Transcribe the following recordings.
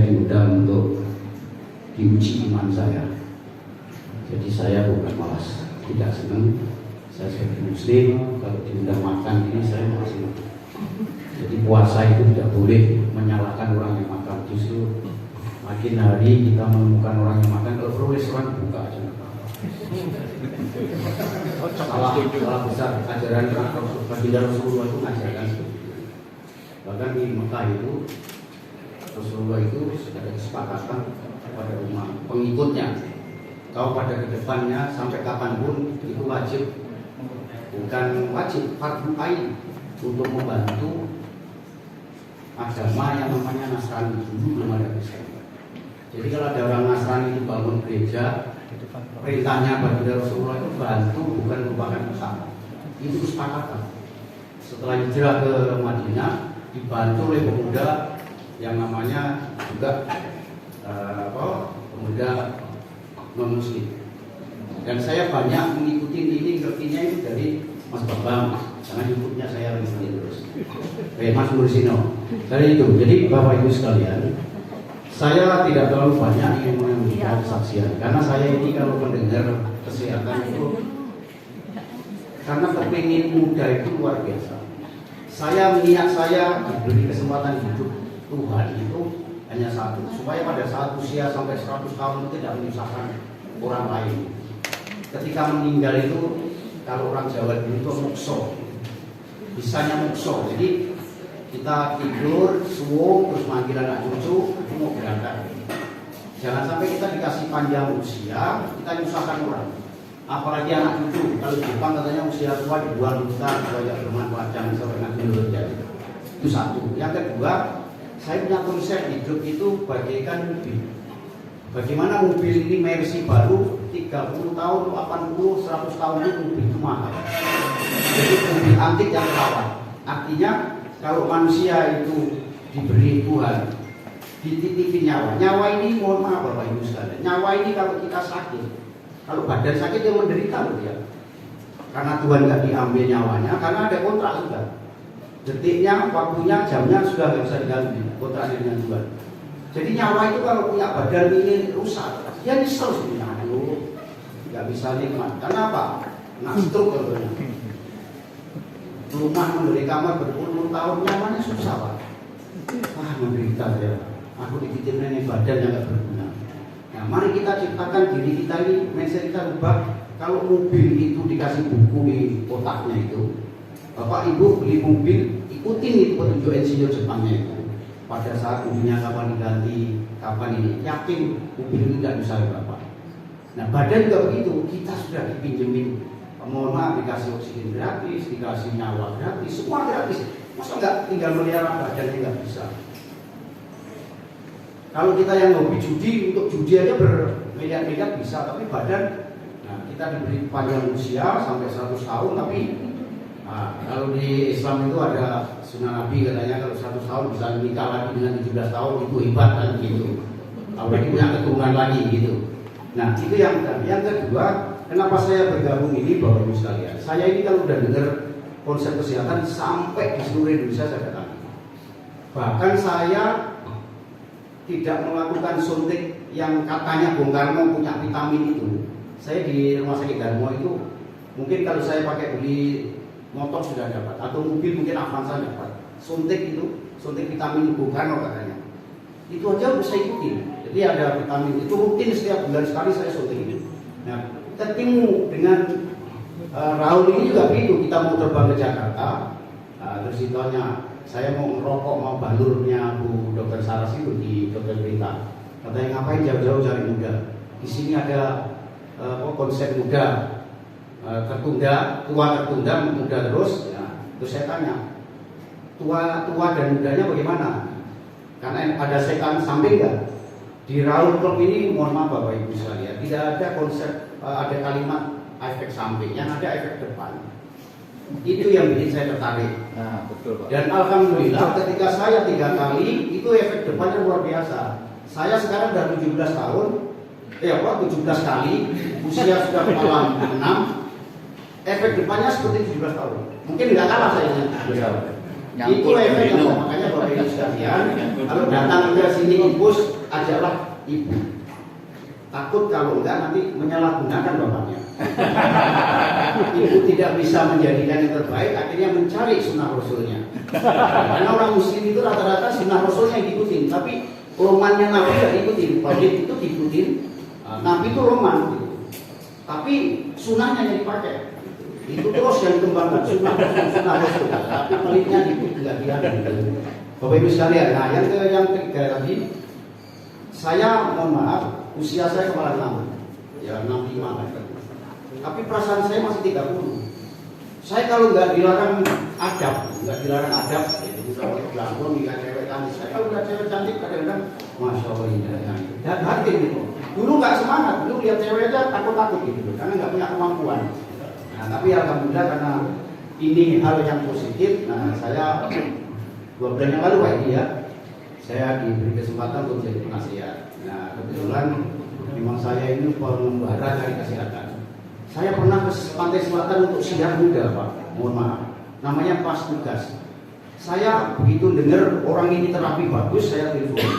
saya diundang untuk diuji iman saya. Jadi saya bukan malas tidak senang. Saya sebagai muslim kalau diundang makan ini saya malas senang. Jadi puasa itu tidak boleh menyalahkan orang yang makan. Justru makin hari kita menemukan orang yang makan, kalau perlu restoran buka aja. Salah besar ajaran Rasulullah itu mengajarkan seperti itu. Bahkan di Mekah itu Rasulullah itu sudah ada kesepakatan kepada umat pengikutnya, kalau pada kedepannya sampai kapanpun itu wajib, bukan wajib, fardhu ain untuk membantu agama yang namanya Nasrani. Dulu belum ada Islam. Jadi kalau ada orang Nasrani itu bangun gereja, perintahnya bagi Rasulullah itu bantu, bukan merupakan usaha. Itu kesepakatan. Setelah hijrah ke Madinah, dibantu oleh pemuda yang namanya juga pemuda non-muslim. Dan saya banyak mengikuti ini, ngertinya itu dari Mas Bambang, karena YouTube-nya saya ikuti terus. Mas Mursino. Dari itu, jadi Bapak Ibu sekalian, saya tidak terlalu banyak ingin memberikan kesaksian, karena saya ini kalau mendengar kesehatan itu, karena kepingin muda itu luar biasa. Niat saya diberi kesempatan hidup Tuhan itu hanya satu, supaya pada saat usia sampai 100 tahun itu tidak menyusahkan orang lain. Ketika meninggal itu, kalau orang Jawa dulu itu mukso, bisanya mukso. Jadi kita tidur, suwung, terus manggil anak cucu, itu mau berangkat. Jangan sampai kita dikasih panjang usia, kita nyusahkan orang. Apalagi anak cucu, kalau Jepang katanya usia tua dibuang hutan, supaya bermanfaat, jangan sampai nanti terjadi. Itu satu. Yang kedua, saya punya konsep hidup itu bagaikan mobil. Bagaimana mobil ini Mercy baru 30 tahun, 80, 100 tahun itu mobil itu mahal. Jadi mobil antik yang rawat. Artinya kalau manusia itu diberi Tuhan, dititipin nyawa ini mohon maaf Bapak Ibu sekalian, nyawa ini kalau kita sakit, kalau badan sakit dia menderita loh dia. Karena Tuhan nggak diambil nyawanya, karena ada kontrak sudah. Detiknya, waktunya, jamnya sudah nggak bisa diganti kontraknya dengan Tuhan. Jadi nyawa itu kalau punya badan ini rusak, dia nyesel sebenarnya, nggak bisa nikmat. Karena apa? Nah stroke contohnya. Rumah memberi kamar berpuluh-puluh tahun, nyamannya susah Pak. Wah menderita saya. Aku dititipin ini badan yang nggak berguna. Nah mari kita ciptakan diri kita ini, mindset kita rubah. Kalau mobil itu dikasih buku di kotaknya itu, Bapak Ibu beli mobil, ikutin itu petunjuk insinyur Jepangnya itu. Pada saat mobilnya kapan diganti, kapan ini, yakin mobil ini tidak bisa Bapak. Nah badan juga begitu, kita sudah dipinjemin, mohon maaf dikasih oksigen gratis, dikasih nyawa gratis, semua gratis. Masa nggak tinggal melihara badan nggak bisa? Kalau kita yang hobi judi, untuk judi aja bermiliar-miliar bisa, tapi badan, nah kita diberi panjang usia sampai 100 tahun, tapi nah, kalau di Islam itu ada sunnah Nabi katanya kalau 100 tahun bisa nikah lagi dengan 17 tahun itu hebat kan gitu. Apalagi punya keturunan lagi gitu. Nah itu yang kedua, kenapa saya bergabung ini Bapak Ibu sekalian? Saya ini kalau udah dengar konsep kesehatan sampai di seluruh Indonesia saya datang. Bahkan saya tidak melakukan suntik yang katanya Bung Karno punya vitamin itu. Saya di Rumah Sakit Darmo itu mungkin kalau saya pakai beli motor sudah dapat, atau mobil mungkin Avanza dapat. Suntik itu, suntik vitamin Bung Karno katanya. Itu aja bisa ikutin. Jadi ada vitamin itu rutin setiap bulan sekali saya suntik itu. Nah, ketemu dengan Raul ini juga begitu. Kita mau terbang ke Jakarta, terus ditanya, saya mau ngerokok, mau balurnya Bu Dokter Saras itu di Dokter Berita. Katanya ngapain jauh-jauh cari muda? Di sini ada konsep muda. Tertunda, tua tertunda, muda terus. Ya. Terus saya tanya, tua dan mudanya bagaimana? Karena ada setan samping nggak? Di Raul Club ini, mohon maaf Bapak Ibu sekalian, tidak ada konsep, ada kalimat efek samping, yang ada efek depan. Itu yang bikin saya tertarik. Nah, betul Pak. Dan alhamdulillah ketika saya 3 kali, itu efek depannya luar biasa. Saya sekarang sudah 17 tahun, 17 kali, usia sudah kepala 6. Efek depannya seperti 17 tahun. Mungkin nggak kalah saya. Itu efeknya, makanya Bapak Ibu sekalian, kalau datang ke sini impus, ajaklah ibu. Takut kalau enggak nanti menyalahgunakan bapaknya. Ibu tidak bisa menjadikan yang terbaik, akhirnya mencari sunnah rasulnya. Karena orang muslim itu rata-rata sunnah rasulnya yang diikutin, tapi romannya Nabi tidak diikutin. Maulid itu diikutin, Nabi itu roman, gitu. Tapi sunnahnya yang dipakai. Itu terus yang dikembangkan sunnah rasul. Tapi peliknya itu tidak diambil. Bapak Ibu sekalian, nah yang ketiga tadi, saya mohon maaf, usia saya kepala 6, ya 65 kan. Tapi perasaan saya masih 30. Saya kalau nggak dilarang adab, itu bisa pakai belangkon, nggak cewek cantik. Saya kalau nggak cewek cantik kadang-kadang, masya Allah indahnya. Dan hati gitu. Dulu nggak semangat, dulu lihat cewek aja takut-takut gitu, karena nggak punya kemampuan. Nah, tapi alhamdulillah karena ini hal yang positif. Nah, saya 2 bulan yang lalu Pak Edi ya, saya diberi kesempatan untuk jadi penasihat. Nah, kebetulan memang saya ini pengembara dari kesehatan. Saya pernah ke Pantai Selatan untuk siar muda Pak, mohon maaf, namanya pas tugas. Saya begitu dengar orang ini terapi bagus, saya telepon.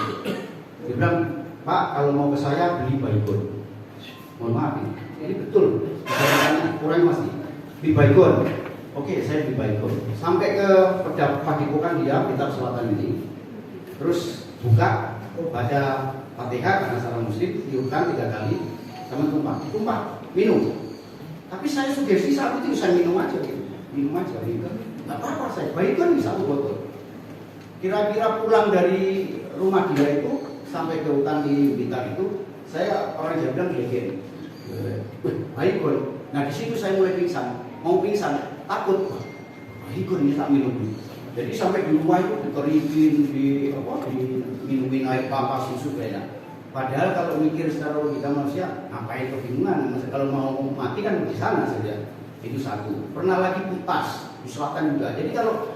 Dia bilang, Pak kalau mau ke saya beli Baygon. Mohon maaf ini betul. Saya kurang masih beli Baygon. Oke, saya beli Baygon. Sampai ke Padepokan dia, Blitar Selatan ini. Terus buka, baca Fatihah karena salah muslim, tiupkan 3 kali, sama tumpah, minum. Tapi saya sugesti saat itu saya minum aja, gitu. Nggak apa-apa saya, Baygon di 1 botol. Kira-kira pulang dari rumah dia itu sampai ke hutan di Blitar itu, saya orang Jawa bilang gegen. Baygon. Nah di situ saya mulai pingsan, mau pingsan, takut. Baygon ini tak minum. Jadi sampai di rumah itu diminumin air pampas susu kayaknya. Padahal kalau mikir secara logika manusia, ngapain kebingungan? Kalau mau mati kan di sana saja. Itu satu. Pernah lagi putas di selatan juga. Jadi kalau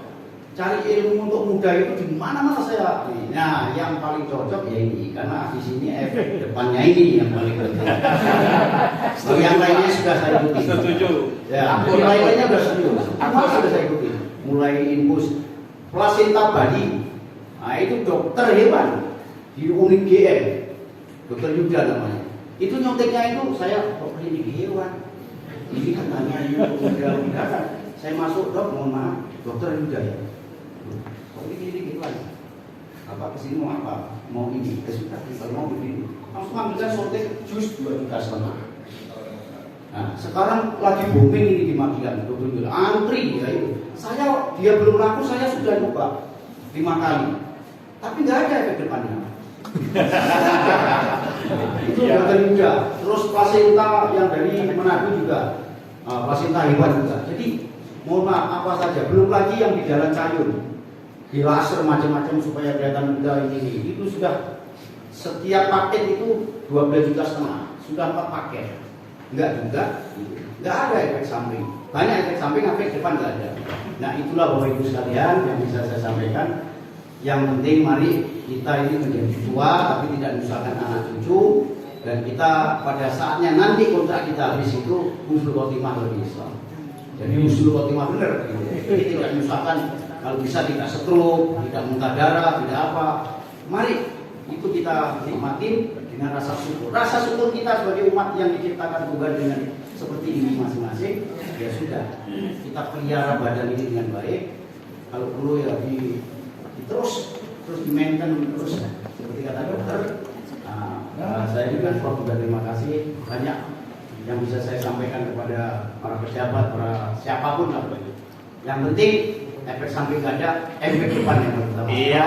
cari ilmu untuk muda itu di mana-mana saya. Nah, yang paling cocok ya ini, karena di sini efek depannya ini yang paling penting. So, yang lainnya sudah saya ikuti. Setuju. Ya, yang lainnya sudah serius. Apa sudah saya ikuti? Mulai infus plasenta bayi. Nah, itu dokter hewan di unit GM. Dokter Yuda namanya. Itu nyonteknya itu saya kok klinik hewan. Ini katanya udah. Saya masuk dok, mohon maaf, dokter Yuda ya. Kok ini klinik hewan? Apa kesini mau apa? Mau ini, sudah mau begini. Langsung ambilkan sotek jus 2,5 juta. Nah, sekarang lagi booming ini di Magelang, dokter Yuda. Antri ya itu. Dia belum laku, saya sudah coba 5 kali. Tapi nggak ada efek depannya. Itu dokter Yuda. Terus plasenta yang dari Manado juga, plasenta hewan juga. Jadi mohon maaf apa saja, belum lagi yang di Jalan Cayun, di laser macam-macam supaya kelihatan muda ini. Itu sudah setiap paket itu 12,5 juta, sudah 4 paket. Enggak ada efek samping. Banyak efek samping, efek depan nggak ada. Nah itulah Bapak Ibu sekalian yang bisa saya sampaikan. Yang penting mari kita ini menjadi tua tapi tidak menyusahkan anak cucu, dan kita pada saatnya nanti kontrak kita habis itu husnul khotimah lebih Islam. Jadi husnul khotimah benar, jadi tidak menyusahkan. Kalau bisa tidak stroke, tidak muntah darah, tidak apa. Mari itu kita nikmatin dengan rasa syukur. Rasa syukur kita sebagai umat yang diciptakan Tuhan dengan seperti ini masing-masing, ya sudah kita pelihara badan ini dengan baik. Kalau perlu ya terus di maintain terus seperti kata dokter. Saya juga terima kasih banyak yang bisa saya sampaikan kepada para pejabat, para siapapun lah. Yang penting efek samping nggak ada, efek depan yang pertama. Iya.